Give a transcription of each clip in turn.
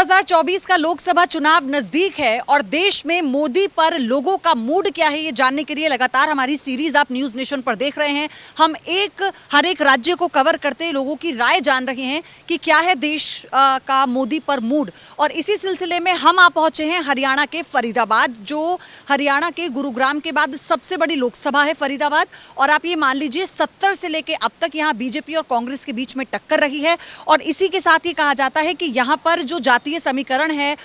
2024 का लोकसभा चुनाव नजदीक है और देश में मोदी पर लोगों का मूड क्या है ये जानने के लिए लगातार हमारी सीरीज आप न्यूज नेशन पर देख रहे हैं। हम हर एक राज्य को कवर करते लोगों की राय जान रहे हैं कि क्या है देश का मोदी पर मूड। और इसी सिलसिले में हम आ पहुंचे हैं हरियाणा के फरीदाबाद, जो हरियाणा के गुरुग्राम के बाद सबसे बड़ी लोकसभा है फरीदाबाद। और आप ये मान लीजिए 70 से लेके अब तक यहाँ बीजेपी और कांग्रेस के बीच में टक्कर रही है। और इसी के साथ ही कहा जाता है कि यहाँ पर जो जातीय समीकरण है,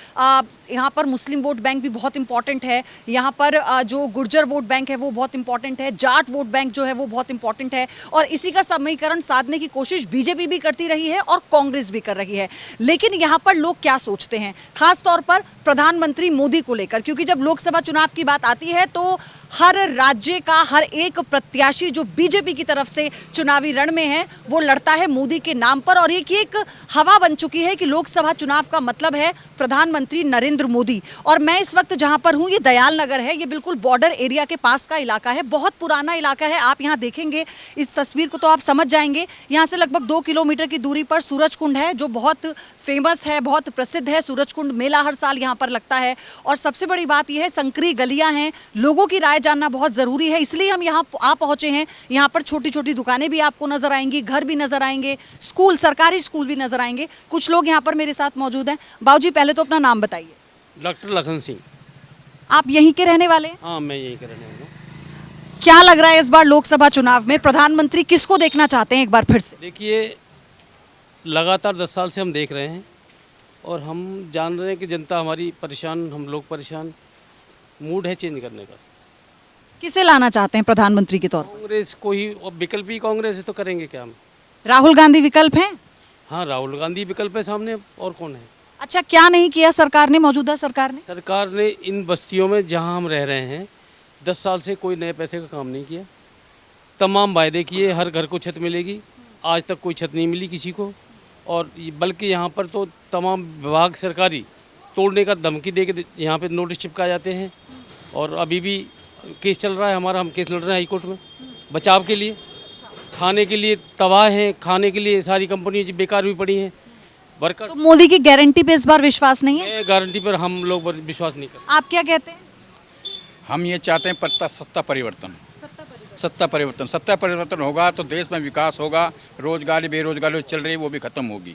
यहाँ पर मुस्लिम वोट बैंक भी बहुत इंपॉर्टेंट है, यहाँ पर जो गुर्जर वोट बैंक है वो बहुत इंपॉर्टेंट है, जाट वोट बैंक जो है वो बहुत इंपॉर्टेंट है। और इसी का समीकरण साधने की कोशिश बीजेपी भी करती रही है और कांग्रेस भी कर रही है। लेकिन यहाँ पर लोग क्या सोचते हैं, खास तौर पर प्रधानमंत्री मोदी को लेकर, क्योंकि जब लोकसभा चुनाव की बात आती है तो हर राज्य का हर एक प्रत्याशी जो बीजेपी की तरफ से चुनावी रण में है वो लड़ता है मोदी के नाम पर। और एक हवा बन चुकी है कि लोकसभा चुनाव का मतलब है प्रधानमंत्री नरेंद्र मोदी। और मैं इस वक्त जहां पर हूं ये दयाल नगर है, ये बिल्कुल बॉर्डर एरिया के पास का इलाका है, बहुत पुराना इलाका है। आप यहां देखेंगे इस तस्वीर को तो आप समझ जाएंगे। यहां से लगभग 2 किलोमीटर की दूरी पर सूरज कुंड है जो बहुत फेमस है, बहुत प्रसिद्ध है। सूरज कुंड मेला हर साल यहाँ पर लगता है। और सबसे बड़ी बात यह है संकरी गलियां हैं, लोगों की राय जानना बहुत जरूरी है, इसलिए हम यहाँ आ पहुंचे हैं। यहाँ पर छोटी छोटी दुकानें भी आपको नजर आएंगी, घर भी नजर आएंगे, स्कूल, सरकारी स्कूल भी नजर आएंगे। कुछ लोग यहाँ पर मेरे साथ मौजूद हैं। बाबूजी पहले तो अपना नाम बताइए। डॉक्टर लखन सिंह। आप यहीं के रहने वाले हैं? हाँ, मैं यहीं के रहने वाला हूँ। क्या लग रहा है इस बार लोकसभा चुनाव में प्रधानमंत्री किसको देखना चाहते हैं एक बार फिर से? देखिए, लगातार 10 साल से हम देख रहे हैं और हम जान रहे हैं कि जनता हमारी परेशान, हम लोग परेशान। मूड है चेंज करने का। किसे लाना चाहते हैं प्रधानमंत्री के तौर पर? कांग्रेस को ही, विकल्प ही कांग्रेस है तो करेंगे क्या हम। राहुल गांधी विकल्प हैं? हाँ, राहुल गांधी विकल्प है सामने, और कौन है। अच्छा, क्या नहीं किया सरकार ने, मौजूदा सरकार ने? सरकार ने इन बस्तियों में जहाँ हम रह रहे हैं 10 साल से कोई नए पैसे का काम नहीं किया। तमाम वायदे किए, हर घर को छत मिलेगी, आज तक कोई छत नहीं मिली किसी को। और बल्कि यहाँ पर तो तमाम विभाग सरकारी तोड़ने का धमकी दे के यहाँ पे नोटिस चिपका जाते हैं। और अभी भी केस चल रहा है हमारा, हम केस लड़ रहे हैं हाईकोर्ट में बचाव के लिए। खाने के लिए तबाह हैं, खाने के लिए सारी कंपनियाँ बेकार भी पड़ी हैं। वर्कर तो मोदी की गारंटी पे इस बार विश्वास नहीं है? गारंटी पर हम लोग विश्वास नहीं करते। आप क्या कहते हैं? हम ये चाहते हैं सत्ता परिवर्तन। सत्ता परिवर्तन होगा तो देश में विकास होगा, रोजगारी बेरोजगारी चल रही है वो भी खत्म होगी।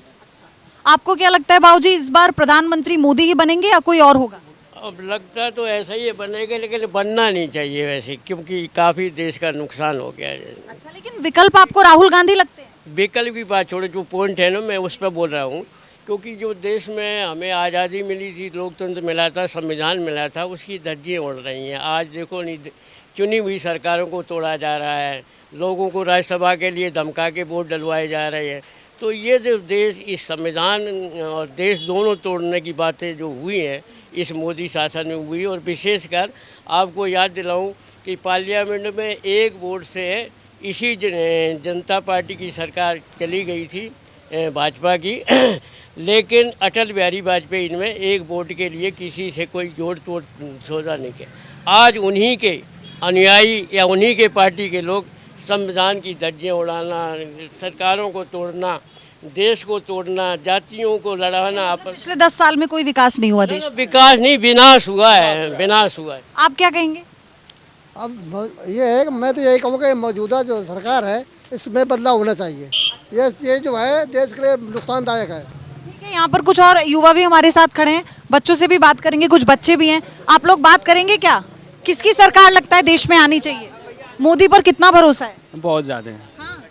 आपको क्या लगता है बाबूजी, इस बार प्रधानमंत्री मोदी ही बनेंगे या कोई और होगा? अब लगता तो ऐसा ही बनेगा, लेकिन बनना नहीं चाहिए वैसे, क्योंकि काफ़ी देश का नुकसान हो गया है। अच्छा, लेकिन विकल्प आपको राहुल गांधी लगते हैं? विकल्प की बात छोड़ो, जो पॉइंट है ना मैं उस पर बोल रहा हूँ। क्योंकि जो देश में हमें आज़ादी मिली थी, लोकतंत्र मिला था, संविधान मिला था, उसकी धज्जियाँ उड़ रही हैं। आज देखो नहीं, चुनी हुई सरकारों को तोड़ा जा रहा है, लोगों को राज्यसभा के लिए धमका के वोट डलवाए जा रहे हैं। तो ये जो देश, इस संविधान और देश दोनों तोड़ने की बातें जो हुई हैं इस मोदी शासन में हुई। और विशेषकर आपको याद दिलाऊं कि पार्लियामेंट में एक वोट से इसी जनता पार्टी की सरकार चली गई थी, भाजपा की। लेकिन अटल बिहारी वाजपेयी इनमें एक वोट के लिए किसी से कोई जोड़ तोड़ सौदा नहीं किया। आज उन्हीं के अनुयायी या उन्हीं के पार्टी के लोग संविधान की धज्जियाँ उड़ाना, सरकारों को तोड़ना, देश को तोड़ना, जातियों को लड़ाना। पिछले 10 साल में कोई विकास नहीं हुआ देश? विकास नहीं, विनाश हुआ है, विनाश हुआ है। आप क्या कहेंगे? अब ये है कि मैं तो यही कहूँगा कि मौजूदा जो सरकार है इसमें बदलाव होना चाहिए। ये जो है देश के लिए नुकसानदायक है। ठीक है, यहाँ पर कुछ और युवा भी हमारे साथ खड़े हैं, बच्चों से भी बात करेंगे, कुछ बच्चे भी हैं। आप लोग बात करेंगे क्या, किसकी सरकार लगता है देश में आनी चाहिए? मोदी पर कितना भरोसा है? बहुत ज़्यादा है। हाँ।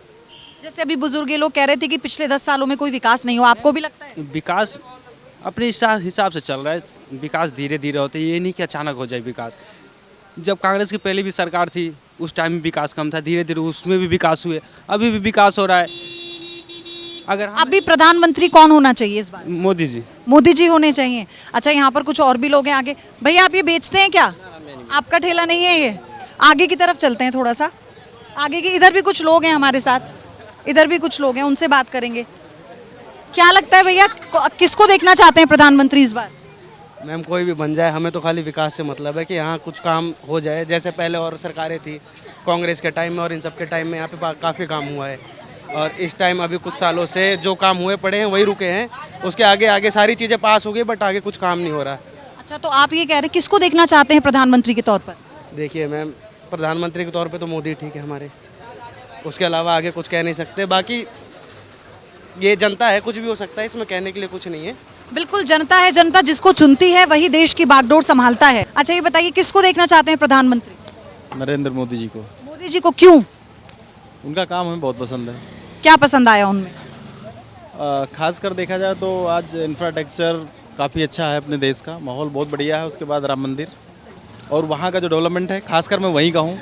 जैसे अभी बुजुर्ग लोग कह रहे थे कि पिछले 10 सालों में कोई विकास नहीं हुआ, आपको भी लगता है? विकास अपने हिसाब से चल रहा है, विकास धीरे धीरे होता है, ये नहीं कि अचानक हो जाए विकास। जब कांग्रेस की पहले भी सरकार थी उस टाइम में विकास कम था, धीरे धीरे उसमें भी विकास हुए, अभी भी विकास हो रहा है। अगर अभी प्रधानमंत्री कौन होना चाहिए इस बार? मोदी जी। मोदी जी होने चाहिए। अच्छा, यहाँ पर कुछ और भी लोग हैं आगे। भैया आप ये बेचते हैं क्या? आपका ठेला नहीं है ये? आगे की तरफ चलते हैं थोड़ा सा, आगे की। इधर भी कुछ लोग हैं हमारे साथ, इधर भी कुछ लोग हैं, उनसे बात करेंगे। क्या लगता है भैया, किसको देखना चाहते हैं प्रधानमंत्री इस बार? मैम कोई भी बन जाए, हमें तो खाली विकास से मतलब है कि यहाँ कुछ काम हो जाए। जैसे पहले और सरकारें थी कांग्रेस के टाइम में और इन सब के टाइम में यहाँ पे काफ़ी काम हुआ है। और इस टाइम अभी कुछ सालों से जो काम हुए पड़े हैं वही रुके हैं। उसके आगे आगे सारी चीज़ें पास हो गई, बट आगे कुछ काम नहीं हो रहा। अच्छा, तो आप ये कह रहे हैं किसको देखना चाहते हैं प्रधानमंत्री के तौर पर? देखिए मैम, प्रधानमंत्री के तौर पे तो मोदी ठीक है हमारे, उसके अलावा आगे कुछ कह नहीं सकते। बाकी ये जनता है, कुछ भी हो सकता है, इसमें कहने के लिए कुछ नहीं है। बिल्कुल, जनता है, जनता जिसको चुनती है वही देश की बागडोर संभालता है। अच्छा, ये बताइए किसको देखना चाहते हैं प्रधानमंत्री? नरेंद्र मोदी जी को। मोदी जी को क्यों? उनका काम हमें बहुत पसंद है। क्या पसंद आया उनमें? खासकर देखा जाए तो आज इंफ्रास्ट्रक्चर काफ़ी अच्छा है, अपने देश का माहौल बहुत बढ़िया है। उसके बाद राम मंदिर और वहाँ का जो डेवलपमेंट है, खासकर मैं वहीं का हूँ,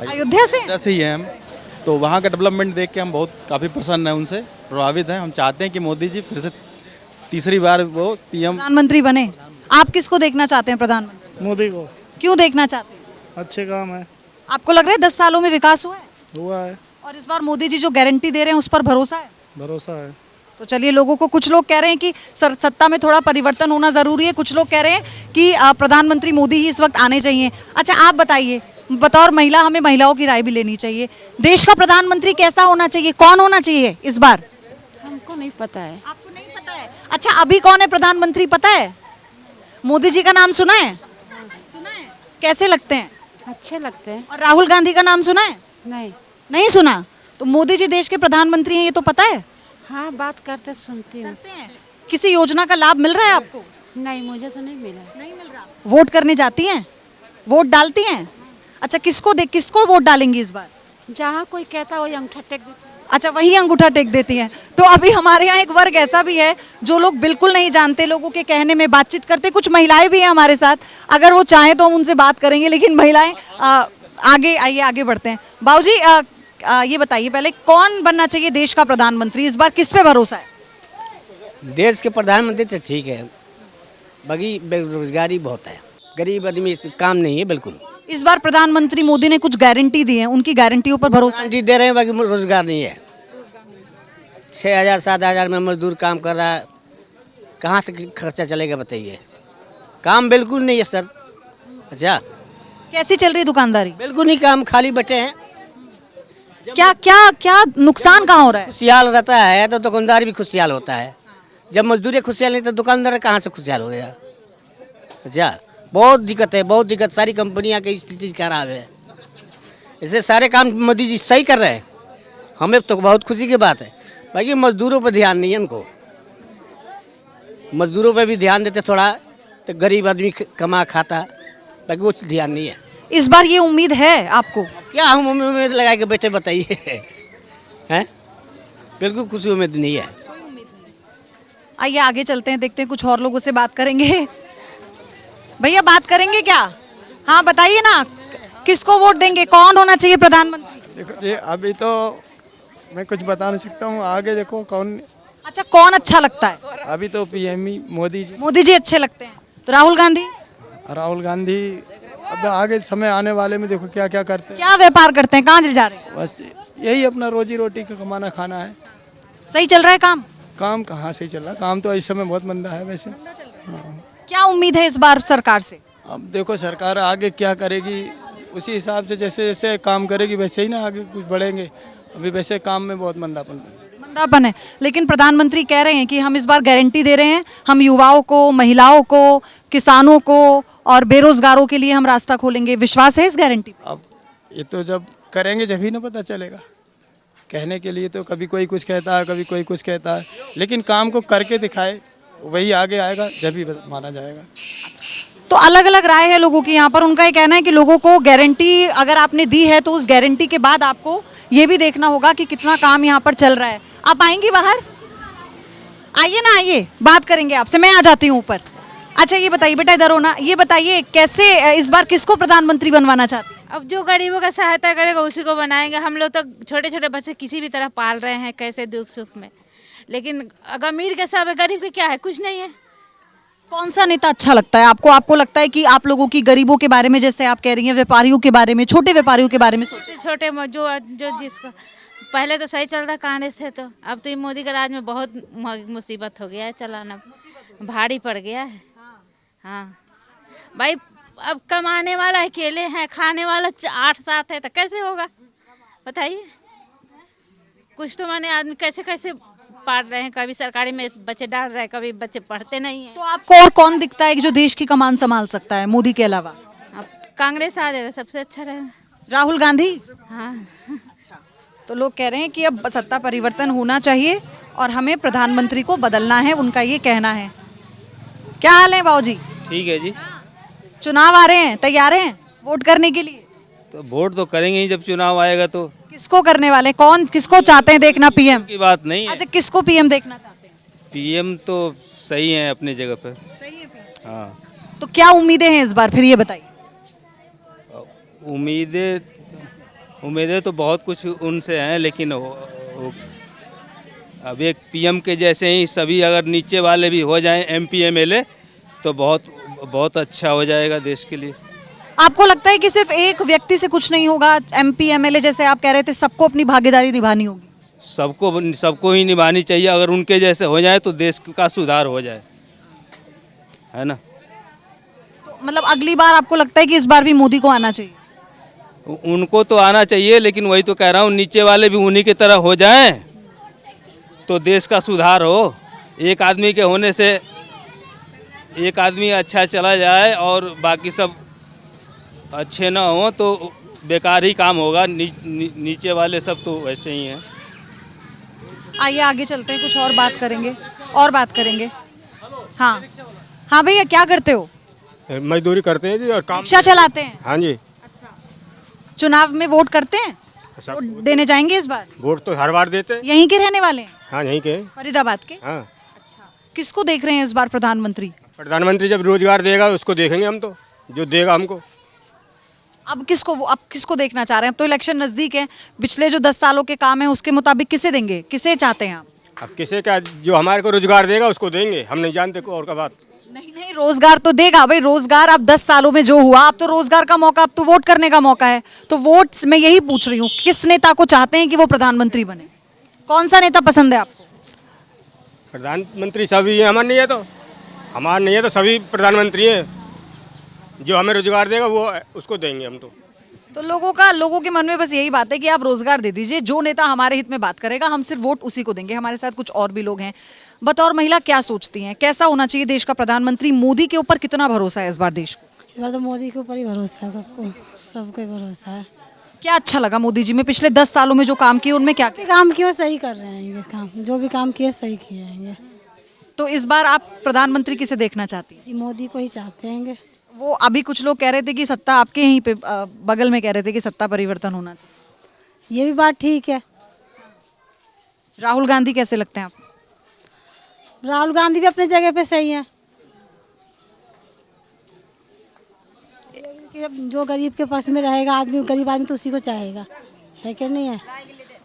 अयोध्या से? जैसे ही हैं हम, तो वहाँ का डेवलपमेंट देख के हम बहुत काफ़ी प्रसन्न हैं, उनसे प्रभावित हैं। हम चाहते हैं कि मोदी जी फिर से तीसरी बार वो पीएम प्रधानमंत्री बने। आप किसको देखना चाहते हैं प्रधानमंत्री? मोदी को। क्यों देखना चाहते हैं? अच्छे काम है। आपको लग रहा है 10 सालों में विकास हुआ है? हुआ है। और इस बार मोदी जी जो गारंटी दे रहे हैं उस पर भरोसा है? भरोसा है। तो चलिए, लोगों को, कुछ लोग कह रहे हैं कि सत्ता में थोड़ा परिवर्तन होना जरूरी है, कुछ लोग कह रहे हैं कि प्रधानमंत्री मोदी ही इस वक्त आने चाहिए। अच्छा, आप बताइए, बतौर महिला हमें महिलाओं की राय भी लेनी चाहिए। देश का प्रधानमंत्री कैसा होना चाहिए, कौन होना चाहिए इस बार? हमको नहीं पता है। आपको नहीं पता है? अच्छा, अभी कौन है प्रधानमंत्री पता है? मोदी जी का नाम सुना है? सुना है। कैसे लगते हैं? अच्छे लगते हैं। और राहुल गांधी का नाम सुना है? नहीं। नहीं सुना? तो मोदी जी देश के प्रधानमंत्री हैं, ये तो पता है? हाँ, बात करते सुनती हूँ। किसी योजना का लाभ मिल रहा है आपको? नहीं, मुझे तो नहीं मिला। नहीं मिल रहा। वोट करने जाती हैं? वोट डालती हैं? अच्छा, किसको वोट डालेंगी इस बार? जहाँ कोई कहता है वही अंगूठा टेक देती हूँ। अच्छा, वही अंगूठा टेक देती हैं। तो अभी हमारे यहाँ एक वर्ग ऐसा भी है जो लोग बिल्कुल नहीं जानते, लोगों के कहने में बातचीत करते। कुछ महिलाएं भी हैं हमारे साथ, अगर वो चाहें तो हम उनसे बात करेंगे, लेकिन महिलाएं आगे आइए, आगे बढ़ते हैं। बाबूजी, ये बताइए पहले, कौन बनना चाहिए देश का प्रधानमंत्री इस बार, किस पे भरोसा है? देश के प्रधानमंत्री तो ठीक है, बाकी बेरोजगारी बहुत है, गरीब आदमी काम नहीं है बिल्कुल। इस बार प्रधानमंत्री मोदी ने कुछ गारंटी दी है, उनकी गारंटियों पर भरोसा है? गारंटी दे रहे हैं, बाकी रोजगार नहीं है। 6,000 7,000 में मजदूर काम कर रहा है, कहाँ से खर्चा चलेगा बताइए? काम बिल्कुल नहीं है सर। अच्छा, कैसी चल रही है दुकानदारी? बिल्कुल नहीं, काम खाली बैठे हैं। क्या क्या क्या नुकसान कहाँ हो रहा है? खुशहाल रहता है तो दुकानदार भी खुशहाल होता है। जब मजदूरी खुशहाल नहीं तो दुकानदार कहाँ से खुशहाल हो गया? अच्छा, बहुत दिक्कत है, बहुत दिक्कत। सारी कंपनियां की स्थिति खराब है। ऐसे सारे काम मोदी जी सही कर रहे हैं, हमें तो बहुत खुशी की बात है। बाकी मजदूरों पर ध्यान नहीं है उनको। मजदूरों पर भी ध्यान देते थोड़ा तो गरीब आदमी कमा खाता, बाकी वो ध्यान नहीं है। इस बार ये उम्मीद है आपको? क्या हम उम्मीद लगा के बैठे बताइए? हैं, बिल्कुल कुछ उम्मीद नहीं है। आइए आगे चलते हैं, देखते हैं कुछ और लोगों से बात करेंगे। भैया, बात करेंगे क्या? हाँ, बताइए ना, किसको वोट देंगे, कौन होना चाहिए प्रधानमंत्री? देखो ये अभी तो मैं कुछ बता नहीं सकता हूँ, आगे देखो कौन। अच्छा, कौन अच्छा लगता है? अभी तो पीएम ही मोदी जी। मोदी जी अच्छे लगते हैं। तो राहुल गांधी? राहुल गांधी अब आगे समय आने वाले में देखो क्या क्या करते हैं। क्या व्यापार करते हैं, कहाँ ले जा रहे हैं? बस यही अपना रोजी रोटी का कमाना खाना है। सही चल रहा है काम? काम कहाँ से चल रहा, काम तो इस समय बहुत मंदा है वैसे। हाँ, क्या उम्मीद है इस बार सरकार से? अब देखो सरकार आगे क्या करेगी, उसी हिसाब से जैसे जैसे काम करेगी वैसे ही ना आगे कुछ बढ़ेंगे। अभी वैसे काम में बहुत मंदापन है। लेकिन प्रधानमंत्री कह रहे हैं कि हम इस बार गारंटी दे रहे हैं, हम युवाओं को, महिलाओं को, किसानों को और बेरोजगारों के लिए हम रास्ता खोलेंगे। विश्वास है इस गारंटी? अब ये तो जब करेंगे जब ही ना पता चलेगा। कहने के लिए तो कभी कोई कुछ कहता है, कभी कोई कुछ कहता है, लेकिन काम को करके दिखाए, वही आगे आएगा, जब ही माना जाएगा। तो अलग अलग राय है लोगों की यहाँ पर। उनका ये कहना है कि लोगों को गारंटी अगर आपने दी है तो उस गारंटी के बाद आपको ये भी देखना होगा कि कितना काम यहाँ पर चल रहा है। आप आएंगी बाहर? आइए ना, आइए, बात करेंगे आपसे। मैं आ जाती हूँ ऊपर। अच्छा, ये बताइए बेटा, इधर हो ना, ये बताइए कैसे इस बार किसको प्रधानमंत्री बनवाना चाहती हैं? अब जो गरीबों का सहायता करेगा उसी को बनाएंगे। हम लोग तो छोटे छोटे बच्चे किसी भी तरह पाल रहे हैं, कैसे दुख सुख में, लेकिन अगर अमीर के साथ गरीब के क्या है, कुछ नहीं है। कौन सा नेता अच्छा लगता है आपको? आपको लगता है कि आप लोगों की गरीबों के बारे में, जैसे आप कह रही हैं, व्यापारियों के बारे में, छोटे व्यापारियों के बारे में सोचे? छोटे जो जिसका पहले तो सही चल रहा कांग्रेस थे, तो अब तो मोदी के राज में बहुत मुसीबत हो गया है, चलाना भारी पड़ गया है। हाँ भाई, अब कमाने वाला अकेले हैं, खाने वाला 8-7 है, तो कैसे होगा बताइए? कुछ तो मैंने आदमी कैसे कैसे पढ़ रहे हैं, कभी सरकारी में बच्चे डाल रहे हैं, कभी बच्चे पढ़ते नहीं हैं। तो आपको और कौन दिखता है कि जो देश की कमान संभाल सकता है मोदी के अलावा? अब कांग्रेस आ जाए तो सबसे अच्छा रहे। राहुल गांधी। हाँ। तो लोग कह रहे हैं कि अब सत्ता परिवर्तन होना चाहिए और हमें प्रधानमंत्री को बदलना है, उनका ये कहना है। क्या हाल है बाबूजी? ठीक है जी। चुनाव आ रहे हैं, तैयार हैं वोट करने के लिए? तो वोट तो करेंगे ही जब चुनाव आएगा तो। किसको करने वाले, कौन किसको चाहते हैं देखना पीएम? की बात नहीं है। अच्छा, किसको पीएम देखना चाहते हैं? पीएम तो सही है अपनी जगह पर। सही है पीएम। हाँ, तो क्या उम्मीदें हैं इस बार, फिर ये बताइए। उम्मीदें तो बहुत कुछ उनसे हैं, लेकिन अब एक पीएम के जैसे ही सभी अगर नीचे वाले भी हो जाएं एमपी एमएलए तो बहुत अच्छा हो जाएगा देश के लिए। आपको लगता है कि सिर्फ एक व्यक्ति से कुछ नहीं होगा? एमपी एमएलए जैसे आप कह रहे थे, सबको अपनी भागीदारी निभानी होगी। सबको ही निभानी चाहिए। अगर उनके जैसे हो जाए तो देश का सुधार हो जाए, है ना। तो मतलब अगली बार आपको लगता है कि इस बार भी मोदी को आना चाहिए? उनको तो आना चाहिए, लेकिन वही तो कह रहा हूँ, नीचे वाले भी उन्हीं की तरह हो जाएं तो देश का सुधार हो। एक आदमी के होने से एक आदमी अच्छा चला जाए और बाकी सब अच्छे ना हो तो बेकार ही काम होगा। नीचे वाले सब तो वैसे ही हैं। आइए आगे चलते हैं, कुछ और बात करेंगे। हाँ हाँ भैया, क्या करते हो? मजदूरी करते हैं जी और काम रिक्शा चलाते हैं? हाँ जी। चुनाव में वोट करते हैं? वोट देने जाएंगे इस बार? वोट तो हर बार देते हैं। यहीं के रहने वाले हैं? हाँ, यहीं के। फरीदाबाद के? हाँ। अच्छा, किसको देख रहे हैं इस बार प्रधानमंत्री? प्रधानमंत्री जब रोजगार देगा उसको देखेंगे हम तो, जो देगा हमको। अब किसको देखना चाह रहे हैं? अब तो इलेक्शन नजदीक है, पिछले जो 10 सालों के काम है उसके मुताबिक किसे देंगे, किसे चाहते हैं आप? अब किसे क्या, जो हमारे को रोजगार देगा उसको देंगे, हम नहीं जानते को और का बात। नहीं, रोजगार तो देगा भाई। रोजगार अब 10 सालों में जो हुआ, अब तो रोजगार का मौका, अब तो वोट करने का मौका है। तो वोट मैं यही पूछ रही हूँ, किस नेता को चाहते हैं कि वो प्रधानमंत्री बने? कौन सा नेता पसंद है आपको? प्रधानमंत्री सभी है, हमारे नहीं है तो सभी प्रधानमंत्री हैं। जो हमें रोजगार देगा वो उसको देंगे हम तो लोगों के मन में बस यही बात है कि आप रोजगार दे दीजिए, जो नेता हमारे हित में बात करेगा हम सिर्फ वोट उसी को देंगे। हमारे साथ कुछ और भी लोग हैं। बतौर महिला क्या सोचती हैं, कैसा होना चाहिए देश का प्रधानमंत्री? मोदी के ऊपर कितना भरोसा है इस बार देश को? इस बार तो मोदी के ऊपर ही भरोसा है, सबको ही भरोसा है। क्या अच्छा लगा मोदी जी में पिछले 10 सालों में जो काम किए, उनमें क्या काम किए सही कर रहे हैं, काम जो भी काम किए सही किए हैं। तो इस बार आप प्रधानमंत्री किसे देखना चाहती हैं? मोदी को ही चाहते हैं। वो अभी कुछ लोग कह रहे थे कि सत्ता आपके यहीं पे बगल में कह रहे थे कि सत्ता परिवर्तन होना चाहिए। ये भी बात ठीक है। राहुल गांधी कैसे लगते हैं आपको? राहुल गांधी भी अपने जगह पे सही है। जो गरीब के पास में रहेगा आदमी, गरीब आदमी तो उसी को चाहेगा, है कि नहीं है?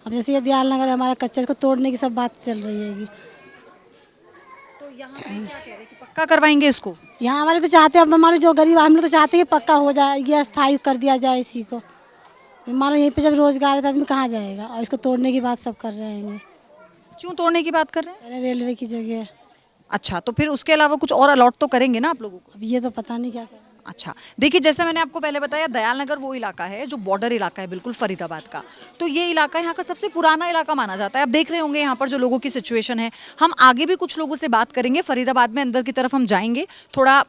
अब जैसे ये दयाल नगर हमारा कच्चा, इसको तोड़ने की सब बात चल रही है। तो यहाँ पे क्या कह रहे हैं कि पक्का करवाएंगे इसको? यहाँ हमारे तो चाहते हैं, अब हमारे जो गरीब हम लोग तो चाहते हैं कि पक्का हो जाए, ये स्थायी कर दिया जाए इसी को। मानो यहीं पे जब रोजगार है तो आदमी कहाँ जाएगा, और इसको तोड़ने की बात सब कर रहे हैं। क्यों तोड़ने की बात कर रहे हैं? रेलवे की जगह। अच्छा, तो फिर उसके अलावा कुछ और अलॉट तो करेंगे ना आप लोगों को? अब ये तो पता नहीं क्या करें। अच्छा, देखिए जैसे मैंने आपको पहले बताया, दयाल नगर वो इलाका है जो बॉर्डर इलाका है बिल्कुल फरीदाबाद का। तो ये इलाका यहाँ का सबसे पुराना इलाका माना जाता है। आप देख रहे होंगे यहाँ पर जो लोगों की सिचुएशन है। हम आगे भी कुछ लोगों से बात करेंगे, फरीदाबाद में अंदर की तरफ हम जाएंगे थोड़ा,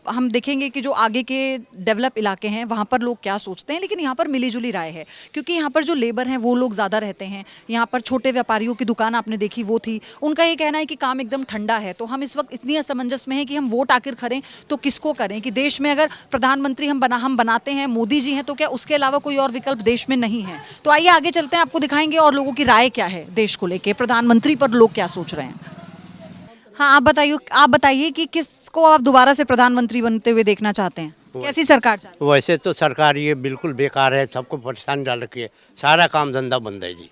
हम देखेंगे कि जो आगे के डेवलप इलाके हैं वहाँ पर लोग क्या सोचते हैं। लेकिन यहाँ पर मिली जुली राय है, क्योंकि यहाँ पर जो लेबर हैं वो लोग ज़्यादा रहते हैं। यहाँ पर छोटे व्यापारियों की दुकान आपने देखी वो थी, उनका ये कहना है कि काम एकदम ठंडा है। तो हम इस वक्त इतनी असमंजस में हैं कि हम वोट आखिर करें तो किसको करें, कि देश में अगर प्रधानमंत्री हम बनाते हैं, मोदी जी हैं, तो क्या उसके अलावा कोई और विकल्प देश में नहीं है? तो आइए आगे चलते हैं, आपको दिखाएंगे और लोगों की राय क्या है देश को लेके, प्रधानमंत्री पर लोग क्या सोच रहे हैं। हाँ, आप बताइए कि किसको आप दोबारा से प्रधानमंत्री बनते हुए देखना चाहते हैं? कैसी सरकार चाहते हैं? वैसे तो सरकार ये बिल्कुल बेकार है, सबको परेशान डाल रखी है, सारा काम धंधा बंद है जी।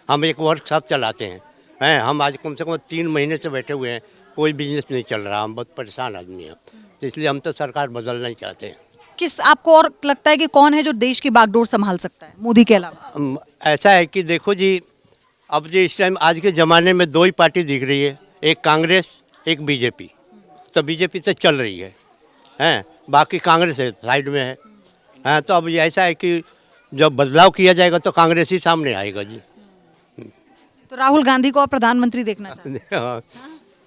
हम एक वर्कशॉप चलाते हैं, हम आज कम से कम 3 महीने से बैठे हुए हैं, कोई बिजनेस नहीं चल रहा, हम बहुत परेशान आदमी हैं। तो इसलिए हम तो सरकार बदलना ही चाहते हैं। किस आपको और लगता है कि कौन है जो देश की बागडोर संभाल सकता है मोदी के अलावा? ऐसा है कि देखो जी, अब जो इस टाइम आज के ज़माने में 2 ही पार्टी दिख रही है, एक कांग्रेस एक बीजेपी। तो बीजेपी तो चल रही है, बाकी कांग्रेस है साइड में है। तो अब ये ऐसा है कि जब बदलाव किया जाएगा तो कांग्रेस ही सामने आएगा जी। तो राहुल गांधी को आप प्रधानमंत्री देखना चाहते हैं? हाँ,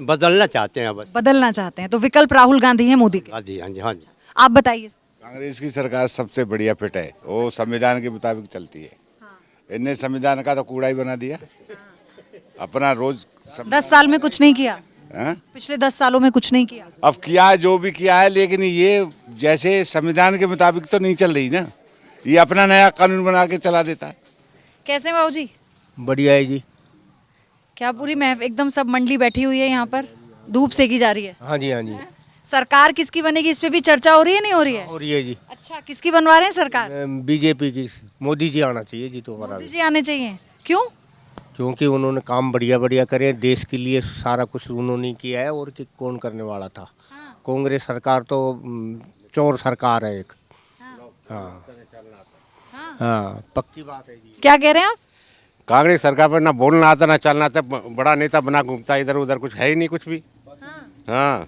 बदलना चाहते हैं बस। बदलना चाहते हैं, तो विकल्प राहुल गांधी है मोदी के। हाँ जी, हाँ जी, हाँ जी। आप बताइए। कांग्रेस की सरकार सबसे बढ़िया फिट है, वो संविधान के मुताबिक चलती है। इनने संविधान का तो कूड़ा ही बना दिया। अपना रोज 10 साल में कुछ नहीं किया। हाँ? पिछले 10 सालों में कुछ नहीं किया। अब किया है जो भी किया है, लेकिन ये जैसे संविधान के मुताबिक तो नहीं चल रही ना, ये अपना नया कानून बना के चला देता है। कैसे बाबू जी? बढ़िया है जी। क्या पूरी एकदम सब मंडली बैठी हुई है यहाँ पर, धूप सेकी जा रही है? हाँ जी, हाँ जी। सरकार किसकी बनेगी, इस पे भी चर्चा हो रही है, नहीं हो रही है? हो रही है जी। अच्छा, किसकी बनवा रहे हैं सरकार? बीजेपी की, मोदी जी आना चाहिए जी। तो हमारा मोदी जी आने चाहिए। क्यों? क्योंकि उन्होंने काम बढ़िया बढ़िया करे, देश के लिए सारा कुछ उन्होंने किया है, और कि कौन करने वाला था। कांग्रेस सरकार तो चोर सरकार है एक। हाँ हाँ, पक्की बात है जी। क्या कह रहे हैं आप? कांग्रेस सरकार पर ना बोलना आता ना चलना आता, बड़ा नेता बना घूमता इधर उधर, कुछ है ही नहीं कुछ भी। हाँ,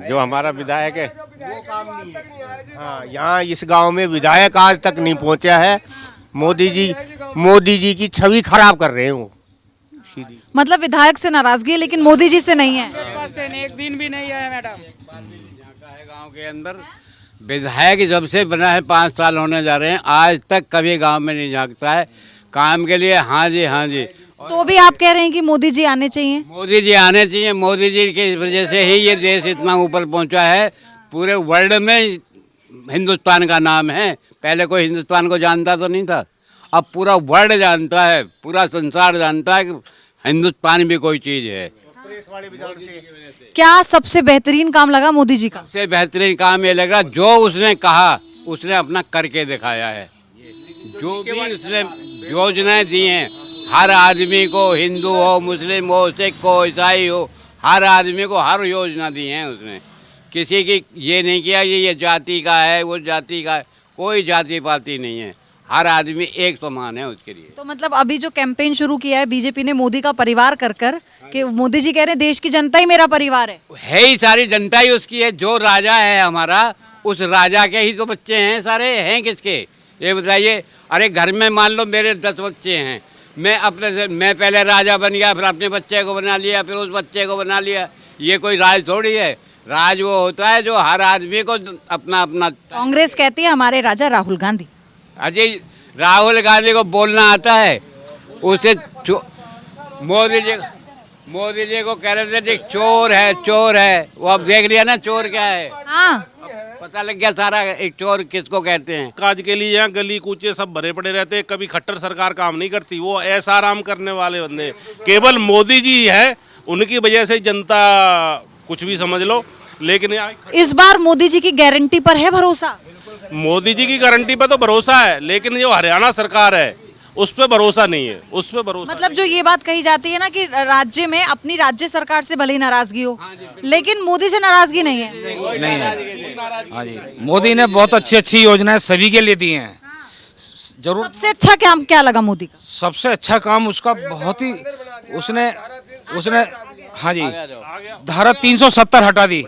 जो हमारा विधायक है वो काम नहीं है। हाँ, यहाँ इस गांव में विधायक आज तक नहीं पहुंचा है। मोदी जी की छवि खराब कर रहे हैं वो सीधी। मतलब विधायक से नाराजगी है, लेकिन मोदी जी से नहीं है। एक दिन भी नहीं आया मैडम। गांव के अंदर विधायक जब से बना है 5 साल होने जा रहे हैं, आज तक कभी गांव में नहीं झांकता है काम के लिए। हाँ जी, हाँ जी। तो भी आप कह रहे हैं कि मोदी जी आने चाहिए? मोदी जी आने चाहिए। मोदी जी की वजह से ही ये देश इतना ऊपर पहुंचा है। पूरे वर्ल्ड में हिंदुस्तान का नाम है। पहले कोई हिंदुस्तान को जानता तो नहीं था, अब पूरा वर्ल्ड जानता है, पूरा संसार जानता है कि हिंदुस्तान भी कोई चीज़ है। क्या सबसे बेहतरीन काम लगा मोदी जी का? सबसे बेहतरीन काम ये लगा, जो उसने कहा उसने अपना करके दिखाया है। जो भी उसने योजनाएं दी हैं, हर आदमी को, हिंदू हो, मुस्लिम हो, सिख हो, ईसाई हो, हर आदमी को हर योजना दी है उसने। किसी की ये नहीं किया ये जाति का है, वो जाति का है, कोई जाति पाति नहीं है। हर आदमी एक समान है उसके लिए। तो मतलब अभी जो कैंपेन शुरू किया है बीजेपी ने मोदी का परिवार कर कि मोदी जी कह रहे हैं देश की जनता ही मेरा परिवार है ही, सारी जनता ही उसकी है। जो राजा है हमारा, उस राजा के ही तो बच्चे हैं सारे, हैं किसके ये बताइए। अरे घर में मान लो मेरे 10 बच्चे हैं, मैं पहले राजा बन गया, फिर अपने बच्चे को बना लिया, फिर उस बच्चे को बना लिया। ये कोई राज थोड़ी है। राज वो होता है जो हर आदमी को अपना अपना। कांग्रेस कहती है हमारे राजा राहुल गांधी। अजय राहुल गांधी को बोलना आता है, उसे मोदी जी को कह रहे थे चोर है, चोर है। वो अब देख लिया ना चोर क्या है। हाँ, पता लग गया सारा, एक चोर किसको कहते हैं। काज के लिए यहाँ गली कूचे सब भरे पड़े रहते हैं। कभी खट्टर सरकार काम नहीं करती, वो ऐसा आराम करने वाले बंदे। केवल मोदी जी है, उनकी वजह से जनता कुछ भी समझ लो। लेकिन इस बार मोदी जी की गारंटी पर है भरोसा? मोदी जी की गारंटी पर तो भरोसा है, लेकिन जो हरियाणा सरकार है उस पर भरोसा नहीं है। उस पर भरोसा मतलब जो ये बात कही जाती है ना कि राज्य में अपनी राज्य सरकार से भले ही नाराजगी हो, लेकिन मोदी से नाराजगी नहीं है। नहीं है। हाँ जी, मोदी ने बहुत अच्छी अच्छी योजनाएं सभी के लिए दी हैं। जरूर। सबसे अच्छा क्या लगा मोदी का? सबसे अच्छा काम उसका बहुत ही उसने हाँ जी, धारा 370 हटा दी।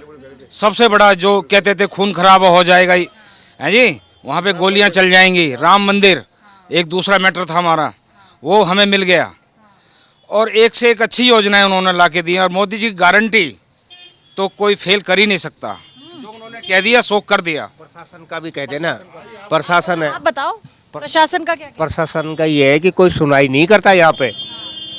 सबसे बड़ा जो कहते थे खून खराब हो जाएगा है जी, वहाँ पे गोलियाँ चल जाएंगी। राम मंदिर एक दूसरा मैटर था हमारा, वो हमें मिल गया। और एक से एक अच्छी योजनाएं उन्होंने ला के दी। और मोदी जी की गारंटी तो कोई फेल कर ही नहीं सकता। जो उन्होंने कह दिया सो कर दिया। प्रशासन का भी कहते ना, प्रशासन है। आप बताओ प्रशासन का क्या? प्रशासन का ये है कि कोई सुनाई नहीं करता यहाँ पे।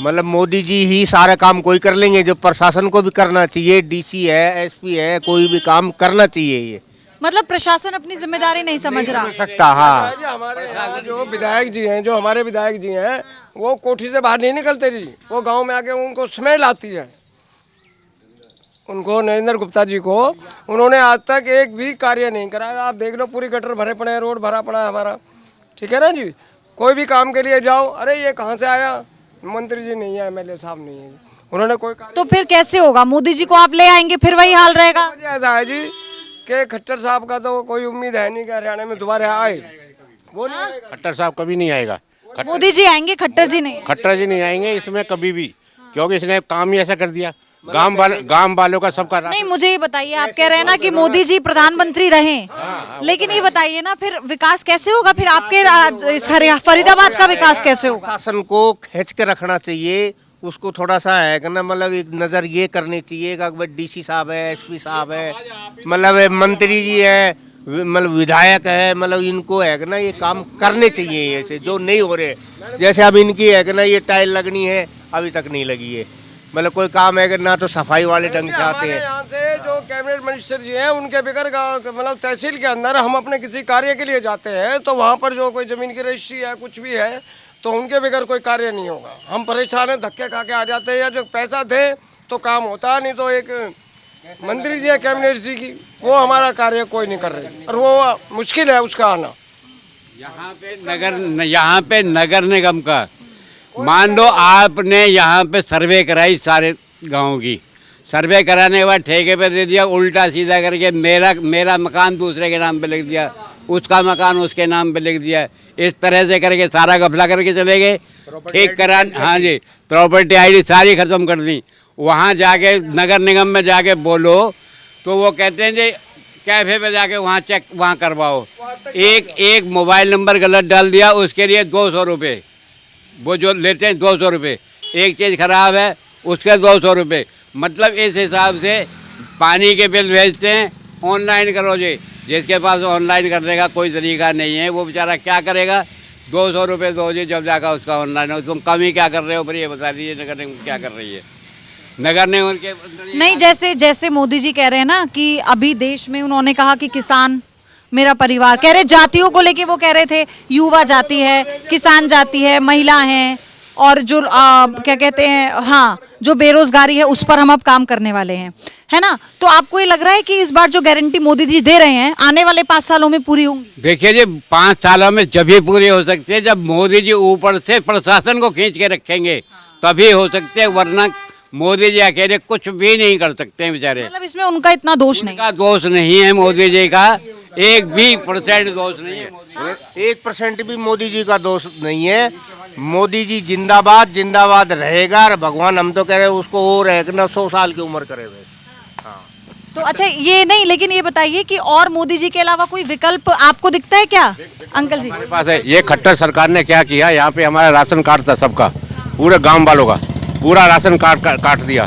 मतलब मोदी जी ही सारा काम कोई कर लेंगे, जो प्रशासन को भी करना चाहिए। डीसी है, एसपी है, कोई भी काम करना चाहिए। ये मतलब प्रशासन अपनी जिम्मेदारी नहीं समझ रहा सकता। हाँ, हमारे यहाँ जो विधायक जी हैं, जो हमारे विधायक जी हैं, वो कोठी से बाहर नहीं निकलते जी। वो गांव में आके उनको स्मेल आती है। उनको नरेंद्र गुप्ता जी को उन्होंने आज तक एक भी कार्य नहीं कराया। आप देख लो, पूरी गटर भरे पड़े हैं, रोड भरा पड़ा है हमारा, ठीक है ना जी। कोई भी काम के लिए जाओ, अरे ये कहाँ से आया, मंत्री जी नहीं है, एमएलए साहब नहीं है, उन्होंने कोई। तो फिर कैसे होगा? मोदी जी को आप ले आएंगे फिर वही हाल रहेगा। ऐसा है जी कि खट्टर साहब का तो कोई उम्मीद है नहीं कि हरियाणा में दोबारा आए। वो नहीं आएगा। खट्टर साहब कभी नहीं आएगा। मोदी जी आएंगे, खट्टर जी नहीं। खट्टर जी नहीं आएंगे इसमें कभी भी, क्योंकि इसने काम ही ऐसा कर दिया। गांव वालों का सबका नहीं, मुझे ये बताइए, आप कह रहे हैं ना कि मोदी जी प्रधानमंत्री रहें, लेकिन ये बताइए ना फिर विकास कैसे होगा? फिर आपके फरीदाबाद का विकास कैसे होगा? शासन को खींच के रखना चाहिए, उसको थोड़ा सा है कि ना, मतलब एक नज़र ये करनी चाहिए कि डीसी साहब है, एसपी साहब है, मतलब मंत्री जी है, मतलब विधायक है, मतलब इनको है कि ना ये काम करने चाहिए। ऐसे जो नहीं हो रहे, जैसे अब इनकी है कि ना ये टाइल लगनी है, अभी तक नहीं लगी है। मतलब कोई काम है कि ना तो सफाई वाले ढंग से आते हैं। यहाँ से जो कैबिनेट मिनिस्टर जी हैं उनके बगैर मतलब तहसील के अंदर हम अपने किसी कार्य के लिए जाते हैं तो वहाँ पर जो कोई ज़मीन की रजिस्ट्री है कुछ भी है तो उनके बगैर कोई कार्य नहीं होगा। हम परेशान हैं, धक्के खा के आ जाते हैं, या जो पैसा दे तो काम होता है, नहीं तो एक मंत्री जी है कैबिनेट जी की, वो हमारा कार्य कोई नहीं कर रही और वो मुश्किल है उसका आना। यहाँ पे नगर निगम का मान लो आपने यहाँ पे सर्वे कराई सारे गांव की, सर्वे कराने के बाद ठेके पे दे दिया, उल्टा सीधा करके मेरा मकान दूसरे के नाम पे लिख दिया, उसका मकान उसके नाम पे लिख दिया, इस तरह से करके सारा घपला करके चले गए। ठीक करा, हाँ जी, प्रॉपर्टी आईडी सारी ख़त्म कर दी। वहाँ जाके नगर निगम में जाके बोलो तो वो कहते हैं जी कैफे पे जाके वहाँ चेक वहाँ करवाओ। एक मोबाइल नंबर गलत डाल दिया, उसके लिए 200 रुपये, वो जो लेते हैं 200 रुपये। एक चीज़ ख़राब है उसके 200 रुपये। मतलब इस हिसाब से पानी के बिल भेजते हैं, ऑनलाइन करो जी, जिसके पास ऑनलाइन करने का कोई तरीका नहीं है वो बेचारा क्या करेगा? 200 रुपये दो जी, जब जाकर उसका ऑनलाइन हो। तुम कमी क्या कर रहे हो? फिर ये बता दीजिए नगर निगम क्या कर रही है? नगर निगम के नहीं, जैसे मोदी जी कह रहे हैं ना कि अभी देश में उन्होंने कहा कि किसान मेरा परिवार, कह रहे जातियों को लेके वो कह रहे थे युवा जाति है, किसान जाति है, महिला हैं, और जो क्या कहते हैं, हाँ, जो बेरोजगारी है उस पर हम अब काम करने वाले हैं, है ना? तो आपको ये लग रहा है कि इस बार जो गारंटी मोदी जी दे रहे हैं आने वाले 5 सालों में पूरी होंगी? देखिए जी, 5 सालों में जब ही पूरी हो सकती है जब मोदी जी ऊपर से प्रशासन को खींच के रखेंगे, तभी हो सकते हैं, वरना मोदी जी अकेले कुछ भी नहीं कर सकते हैं बेचारे। मतलब इसमें उनका इतना दोष नहीं? उनका दोष नहीं है मोदी जी का, 1% दोष नहीं है, 1% भी मोदी जी का दोष नहीं है। मोदी जी जिंदाबाद जिंदाबाद रहेगा, और भगवान हम तो कह रहे हैं उसको और है कि ना 100 साल की उम्र करे हुए। तो अच्छा ये नहीं, लेकिन ये बताइए कि और मोदी जी के अलावा कोई विकल्प आपको दिखता है क्या अंकल जी? हमारे पास है, ये खट्टर सरकार ने क्या किया, यहाँ पे हमारा राशन कार्ड था सबका, पूरे गांव वालों का पूरा राशन कार्ड काट दिया।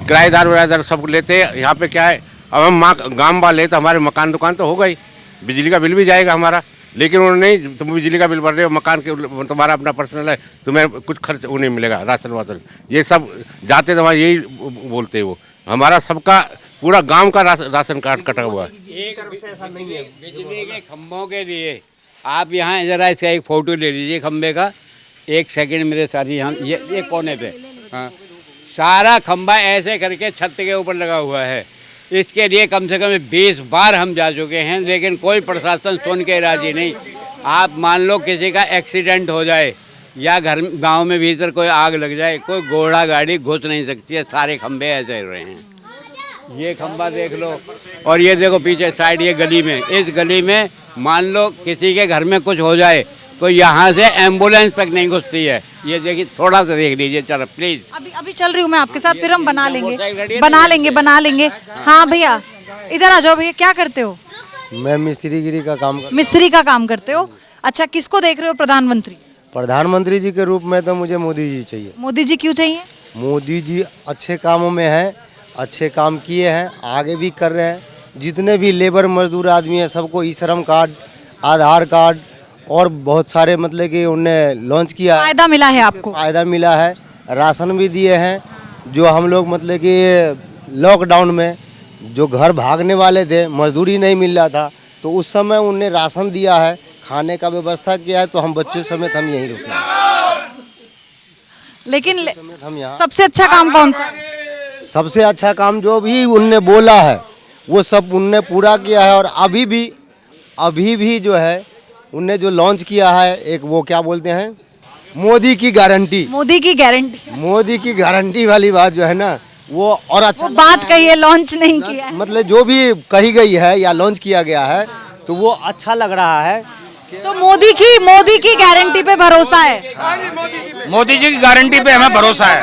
किराएदार वराएदार सब लेते हैं। यहाँ पे क्या है, अब हम गांव वाले तो हमारे मकान दुकान तो हो गई, बिजली का बिल भी जाएगा हमारा, लेकिन उन्होंने नहीं, तुम बिजली का बिल भर रहे हो, मकान के तुम्हारा अपना पर्सनल है, तुम्हें कुछ खर्च वो नहीं मिलेगा, राशन वाशन ये सब जाते तो यही बोलते हैं। वो हमारा सबका पूरा गांव का राशन कार्ड कटा हुआ है। बिजली के खंभों के लिए आप यहाँ जरा इसका एक फ़ोटो ले लीजिए खंभे का, 1 सेकंड मेरे साथ ही, यहाँ ये कोने पे, हाँ, सारा खंभा ऐसे करके छत के ऊपर लगा हुआ है। इसके लिए कम से कम 20 बार हम जा चुके हैं, लेकिन कोई प्रशासन सुन के राजी नहीं। आप मान लो किसी का एक्सीडेंट हो जाए या गांव में भीतर कोई आग लग जाए, कोई घोड़ा गाड़ी घुस नहीं सकती है, सारे खंभे ऐसे रहे हैं। ये खंभा देख लो, और ये देखो पीछे साइड, ये गली में, इस गली में मान लो किसी के घर में कुछ हो जाए तो यहाँ से एम्बुलेंस तक नहीं घुसती है। ये देखिए, थोड़ा सा देख लीजिए चलो प्लीज। अभी चल रही हूँ मैं आपके साथ, फिर हम बना लेंगे। हाँ भैया इधर आ जाओ। भैया क्या करते हो? मैं मिस्त्रीगिरी का काम मिस्त्री का काम करते हो? अच्छा, किसको देख रहे हो प्रधानमंत्री? प्रधानमंत्री जी के रूप में तो मुझे मोदी जी चाहिए। मोदी जी क्यों चाहिए? मोदी जी अच्छे कामों में हैं, अच्छे काम किए हैं, आगे भी कर रहे हैं। जितने भी लेबर मजदूर आदमी हैं सबको ई श्रम कार्ड, आधार कार्ड और बहुत सारे मतलब कि उन्हें लॉन्च किया, फायदा मिला है आपको? फायदा मिला है, राशन भी दिए हैं। जो हम लोग मतलब कि लॉकडाउन में जो घर भागने वाले थे, मजदूरी नहीं मिल रहा था, तो उस समय उन्हें राशन दिया है, खाने का व्यवस्था किया है, तो हम बच्चों समेत हम यहीं रुके हैं। लेकिन हम यहाँ सबसे अच्छा काम कौन सा? सबसे अच्छा काम जो भी उनने बोला है वो सब उनने पूरा किया है। और अभी भी जो है उनने जो लॉन्च किया है, एक वो क्या बोलते हैं, मोदी की गारंटी मोदी की गारंटी वाली बात जो है ना, वो और अच्छा बात कही है, लॉन्च नहीं किया है। मतलब जो भी कही गई है या लॉन्च किया गया है तो वो अच्छा लग रहा है। तो मोदी की गारंटी पे भरोसा है? मोदी जी की गारंटी पे हमें भरोसा है।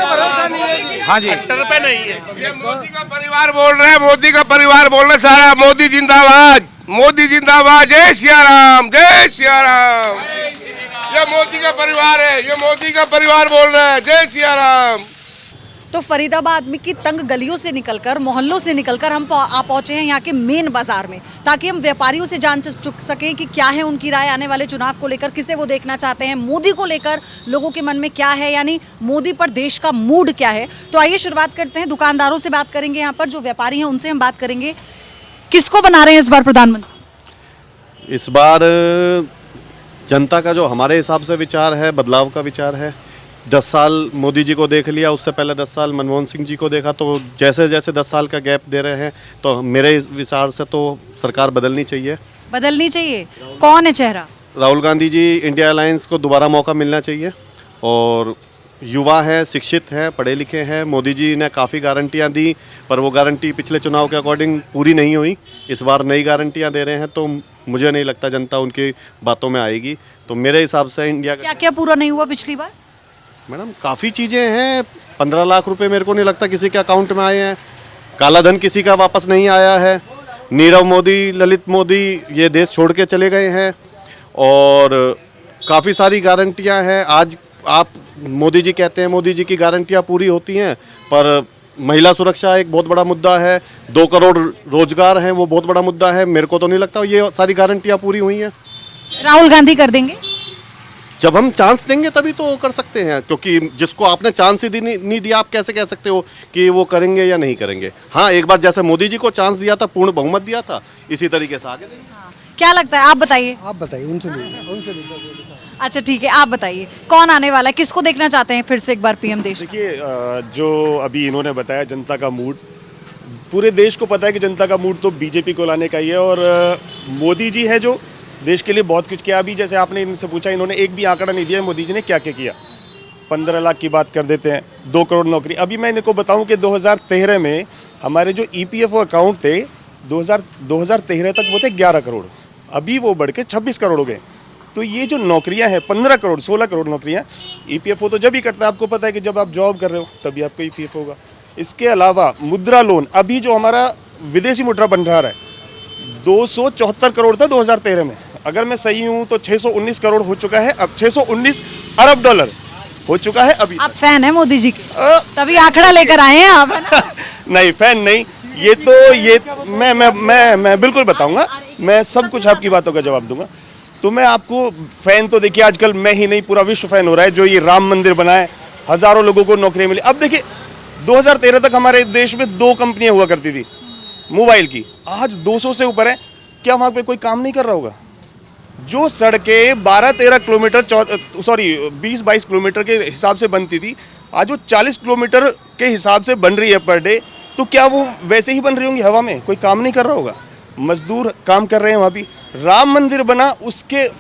हाँ जी। खट्टर पे नहीं है। ये मोदी का परिवार बोल रहे हैं, मोदी का परिवार बोल रहे हैं सारा। मोदी जिंदाबाद, मोदी जिंदाबाद, जय सिया राम, जय सिया राम। ये मोदी का परिवार है, ये मोदी का परिवार बोल रहे हैं, जय सिया राम। तो फरीदाबाद में की तंग गलियों से निकलकर, मोहल्लों से निकलकर हम आप पहुंचे हैं यहाँ के मेन बाजार में, ताकि हम व्यापारियों से जान चुक सकें कि क्या है उनकी राय आने वाले चुनाव को लेकर, किसे वो देखना चाहते हैं, मोदी को लेकर लोगों के मन में क्या है, यानी मोदी पर देश का मूड क्या है। तो आइए शुरुआत करते हैं, दुकानदारों से बात करेंगे, यहाँ पर जो व्यापारी हैं उनसे हम बात करेंगे। किसको बना रहे हैं इस बार प्रधानमंत्री? इस बार जनता का जो हमारे हिसाब से विचार है, बदलाव का विचार है। 10 साल मोदी जी को देख लिया, उससे पहले 10 साल मनमोहन सिंह जी को देखा, तो जैसे जैसे 10 साल का गैप दे रहे हैं, तो मेरे विचार से तो सरकार बदलनी चाहिए। बदलनी चाहिए। कौन है चेहरा? राहुल गांधी जी, इंडिया अलायंस को दोबारा मौका मिलना चाहिए। और युवा हैं, शिक्षित हैं, पढ़े लिखे हैं। मोदी जी ने काफ़ी गारंटियां दी, पर वो गारंटी पिछले चुनाव के अकॉर्डिंग पूरी नहीं हुई। इस बार नई गारंटियां दे रहे हैं, तो मुझे नहीं लगता जनता उनकी बातों में आएगी। तो मेरे हिसाब से इंडिया क्या क्या पूरा नहीं हुआ पिछली बार? मैडम काफ़ी चीज़ें हैं। 15 लाख रुपए मेरे को नहीं लगता किसी के अकाउंट में आए हैं। काला धन किसी का वापस नहीं आया है। नीरव मोदी, ललित मोदी ये देश छोड़ के चले गए हैं। और काफ़ी सारी गारंटियां हैं। आज आप मोदी जी कहते हैं मोदी जी की गारंटियां पूरी होती हैं, पर महिला सुरक्षा एक बहुत बड़ा मुद्दा है। 2 करोड़ रोजगार हैं, वो बहुत बड़ा मुद्दा है। मेरे को तो नहीं लगता ये सारी गारंटियां पूरी हुई हैं। राहुल गांधी कर देंगे? जब हम चांस देंगे तभी तो कर सकते हैं, क्योंकि जिसको आपने चांस ही नहीं दिया, आप कैसे कह सकते हो कि वो करेंगे या नहीं करेंगे। हाँ, एक बार जैसे मोदी जी को चांस दिया था, पूर्ण बहुमत दिया था, इसी तरीके से आगे देंगे। क्या लगता है, आप बताइए। आप बताइए, उनसे अच्छा ठीक है, आप बताइए कौन आने वाला है, किसको देखना चाहते हैं फिर से एक बार पीएम देश? देखिए, जो अभी इन्होंने बताया जनता का मूड, पूरे देश को पता है कि जनता का मूड तो बीजेपी को लाने का ही है। और मोदी जी है जो देश के लिए बहुत कुछ किया। अभी जैसे आपने इनसे पूछा, इन्होंने एक भी आंकड़ा नहीं दिया मोदी जी ने क्या क्या किया। 15 लाख की बात कर देते हैं, 2 करोड़ नौकरी। अभी मैं इनको बताऊं कि 2013 में हमारे जो EPFO अकाउंट थे, 2013 तक वो थे 11 करोड़, अभी वो बढ़ के 26 करोड़ हो गए। तो ये जो नौकरियां हैं, 15 करोड़ 16 करोड़ नौकरियां, EPFO तो जब ही करता है, आपको पता है कि जब आप जॉब कर रहे हो तभी आपको EPFO होगा। इसके अलावा मुद्रा लोन, अभी जो हमारा विदेशी मुद्रा भंडार है, 274 करोड़ था 2013 में। अगर मैं सही हूँ तो 619 करोड़ हो चुका है, अब 619 अरब डॉलर हो चुका है अभी। आप फैन है मोदी जी के, तभी आंकड़ा लेकर आए हैं आप, है ना? नहीं, फैन नहीं, ये तो मैं बिल्कुल बताऊंगा, मैं सब कुछ आपकी बातों का जवाब दूंगा। तो मैं आपको फैन तो देखिए, आजकल मैं ही नहीं पूरा विश्व फैन हो रहा है। जो ये राम मंदिर बनाए, हजारों लोगों को नौकरी मिली। अब देखिए, 2013 तक हमारे देश में 2 कंपनियां हुआ करती थी मोबाइल की, आज 200 से ऊपर है। क्या वहाँ पे कोई काम नहीं कर रहा होगा? जो सड़कें 12-13 किलोमीटर 20-22 किलोमीटर के हिसाब से बनती थी, आज वो 40 किलोमीटर के हिसाब से बन रही है पर डे। तो क्या वो वैसे ही बन रही होंगी हवा में? कोई काम नहीं कर रहा होगा, मजदूर काम कर रहे हैं वहाँ भी। राम मंदिर बना,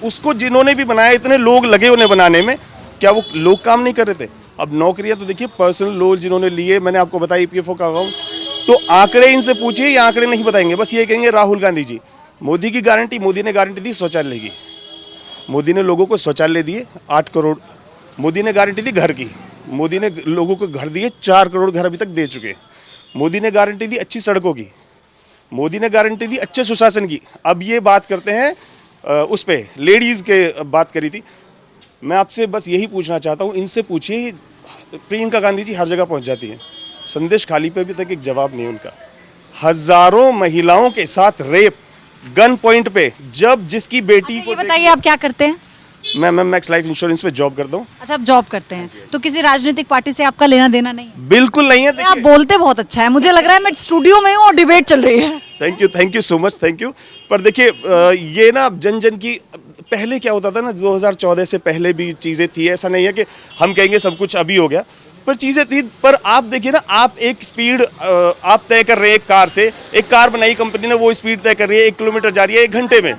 उसको जिन्होंने भी बनाया, इतने लोग लगे उन्हें बनाने में, क्या वो लोग काम नहीं कर रहे थे? अब नौकरियाँ तो देखिए, पर्सनल लोन जिन्होंने लिए, मैंने आपको बताया EPFO का अकाउंट, तो आंकड़े इनसे पूछिए, ये आंकड़े नहीं बताएंगे, बस ये कहेंगे राहुल गांधी जी। मोदी की गारंटी, मोदी ने गारंटी दी शौचालय की, मोदी ने लोगों को शौचालय दिए 8 करोड़। मोदी ने गारंटी दी घर की, मोदी ने लोगों को घर दिए, 4 करोड़ घर अभी तक दे चुके। मोदी ने गारंटी दी अच्छी सड़कों की, मोदी ने गारंटी दी अच्छे सुशासन की। अब ये बात करते हैं उस पे लेडीज़ के बात करी थी। मैं आपसे बस यही पूछना चाहता हूँ, इनसे पूछिए, प्रियंका गांधी जी हर जगह पहुँच जाती हैं, संदेश खाली पे अभी तक एक जवाब नहीं उनका। हजारों महिलाओं के साथ रेप, गन पॉइंट पे, जब जिसकी बेटी को, बताइए आप क्या करते हैं? मैं मैक्स लाइफ इंश्योरेंस पे जॉब करता हूँ। अच्छा, आप जॉब करते हैं, तो किसी राजनीतिक पार्टी से आपका लेना देना नहीं है? बिल्कुल नहीं है। आप बोलते बहुत अच्छा है, मुझे लग रहा है मैं स्टूडियो में हूँ और डिबेट चल रही है। Thank you so much, thank you. पर देखिए, ये ना जन जन की, पहले क्या होता था ना, 2014 से पहले भी चीज़ें थी। ऐसा नहीं है कि हम कहेंगे सब कुछ अभी हो गया, पर चीज़ें थी। पर आप देखिए ना, आप एक स्पीड आप तय कर रहे हैं एक कार से, एक कार बनाई कंपनी ने, वो स्पीड तय कर रही है, 1 किलोमीटर जा रही है 1 घंटे में।